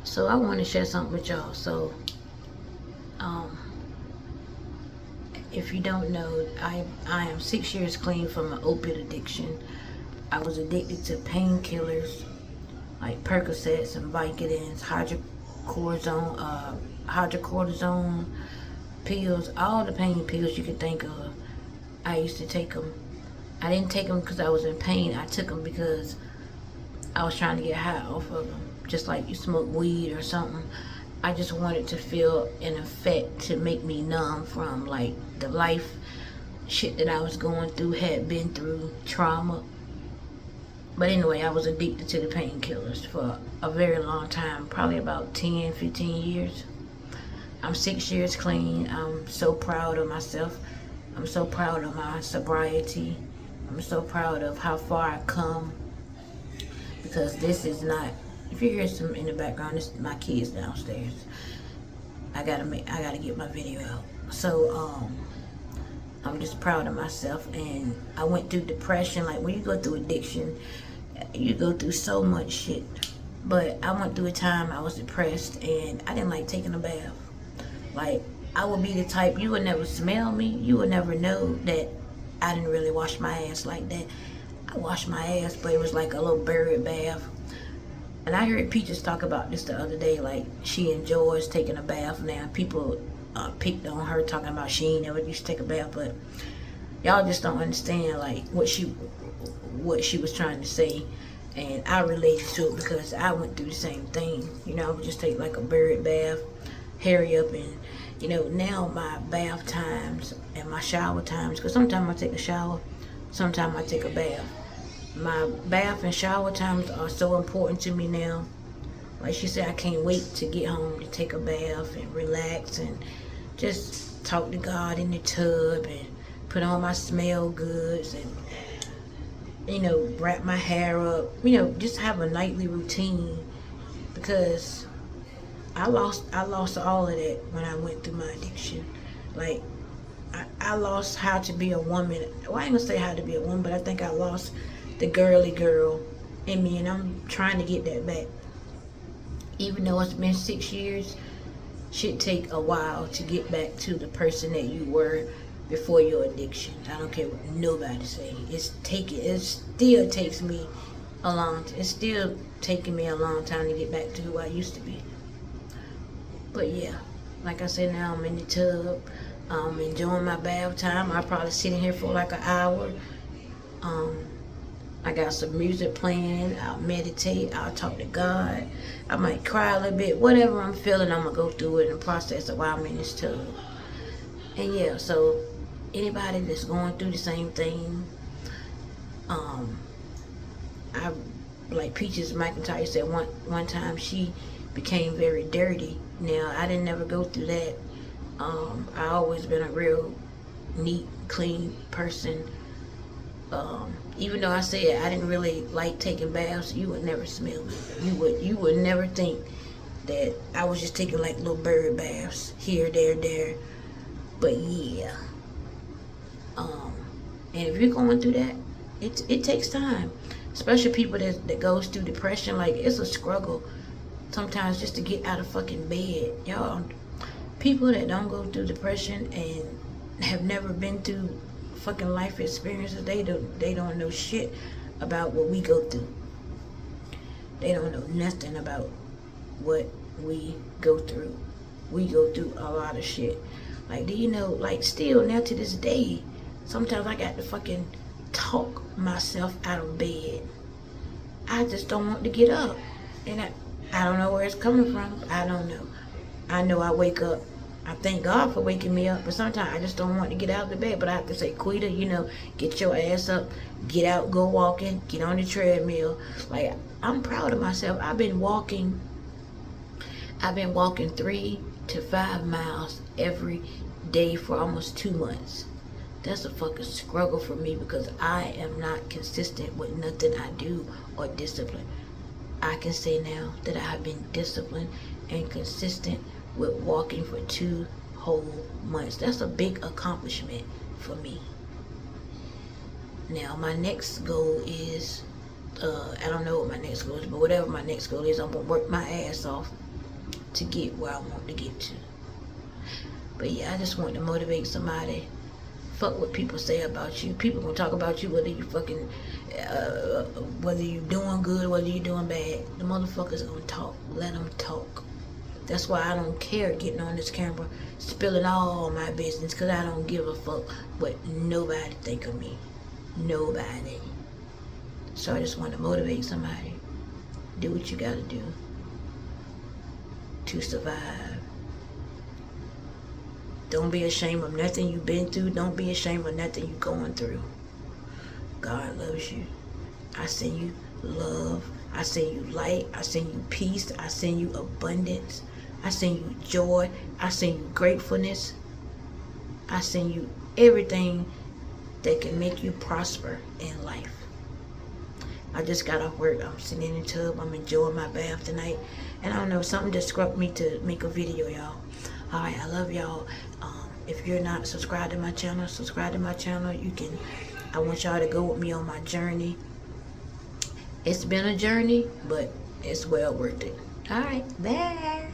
So I want to share something with y'all. So, um, if you don't know, I am 6 years clean from an opiate addiction. I was addicted to painkillers like Percocets and Vicodins, hydrocortisone pills, all the pain pills you could think of. I used to take them. I didn't take them because I was in pain. I took them because I was trying to get high off of them. Just like you smoke weed or something. I just wanted to feel an effect to make me numb from like the life shit that I was going through, had been through, trauma. But anyway, I was addicted to the painkillers for a very long time, probably about 10, 15 years. I'm 6 years clean. I'm so proud of myself. I'm so proud of my sobriety. I'm so proud of how far I come, because this is not, if you hear some in the background, this is my kids downstairs. I gotta get my video out. So I'm just proud of myself. And I went through depression. Like when you go through addiction, you go through so much shit. But I went through a time I was depressed and I didn't like taking a bath. Like, I would be the type, you would never smell me, you would never know that I didn't really wash my ass like that. I washed my ass, but it was like a little buried bath. And I heard Peaches talk about this the other day, like she enjoys taking a bath now. People picked on her talking about she ain't never used to take a bath, but y'all just don't understand like what she was trying to say. And I related to it because I went through the same thing. You know, I would just take like a buried bath, hurry up, and you know, now my bath times and my shower times, because sometimes I take a shower, sometimes I take a bath. My bath and shower times are so important to me now. Like she said, I can't wait to get home to take a bath and relax and just talk to God in the tub and put on my smell goods and, you know, wrap my hair up, you know, just have a nightly routine, because I lost all of that when I went through my addiction. Like I lost how to be a woman. Well, I ain't gonna say how to be a woman, but I think I lost the girly girl in me, and I'm trying to get that back. Even though it's been 6 years, should take a while to get back to the person that you were before your addiction. I don't care what nobody say. It still takes me it's still taking me a long time to get back to who I used to be. But yeah, like I said, now I'm in the tub. I'm enjoying my bath time. I'll probably sit in here for like an hour. I got some music playing. I'll meditate. I'll talk to God. I might cry a little bit. Whatever I'm feeling, I'm going to go through it and process it while I'm in this tub. And yeah, so anybody that's going through the same thing, I like Peaches McIntyre said one time she became very dirty. Now, I didn't never go through that. I always been a real neat, clean person. Even though I said I didn't really like taking baths, you would never smell me. You would never think that I was just taking like little bird baths here, there. But yeah. And if you're going through that, it takes time. Especially people that goes through depression, like it's a struggle sometimes just to get out of fucking bed. Y'all, people that don't go through depression and have never been through fucking life experiences, they don't know shit about what we go through. They don't know nothing about what we go through. We go through a lot of shit. Like, do you know, like still now to this day, sometimes I got to fucking talk myself out of bed. I just don't want to get up. And I don't know where it's coming from. I don't know. I know I wake up. I thank God for waking me up, but sometimes I just don't want to get out of the bed. But I have to say, Quita, you know, get your ass up, get out, go walking, get on the treadmill. Like, I'm proud of myself. I've been walking 3 to 5 miles every day for almost 2 months. That's a fucking struggle for me because I am not consistent with nothing I do or discipline. I can say now that I have been disciplined and consistent with walking for 2 whole months. That's a big accomplishment for me. Now my next goal is, I don't know what my next goal is, but whatever my next goal is, I'm gonna work my ass off to get where I want to get to. But yeah, I just want to motivate somebody. Fuck what people say about you. People gonna talk about you whether you fucking, whether you doing good, whether you doing bad. The motherfuckers gonna talk. Let them talk. That's why I don't care getting on this camera, spilling all my business, because I don't give a fuck what nobody think of me. Nobody. So I just want to motivate somebody. Do what you gotta do to survive. Don't be ashamed of nothing you've been through. Don't be ashamed of nothing you're going through. God loves you. I send you love. I send you light. I send you peace. I send you abundance. I send you joy. I send you gratefulness. I send you everything that can make you prosper in life. I just got off work. I'm sitting in the tub. I'm enjoying my bath tonight. And I don't know, something just struck me to make a video, y'all. Alright, I love y'all. If you're not subscribed to my channel, subscribe to my channel. You can. I want y'all to go with me on my journey. It's been a journey, but it's well worth it. Alright, bye.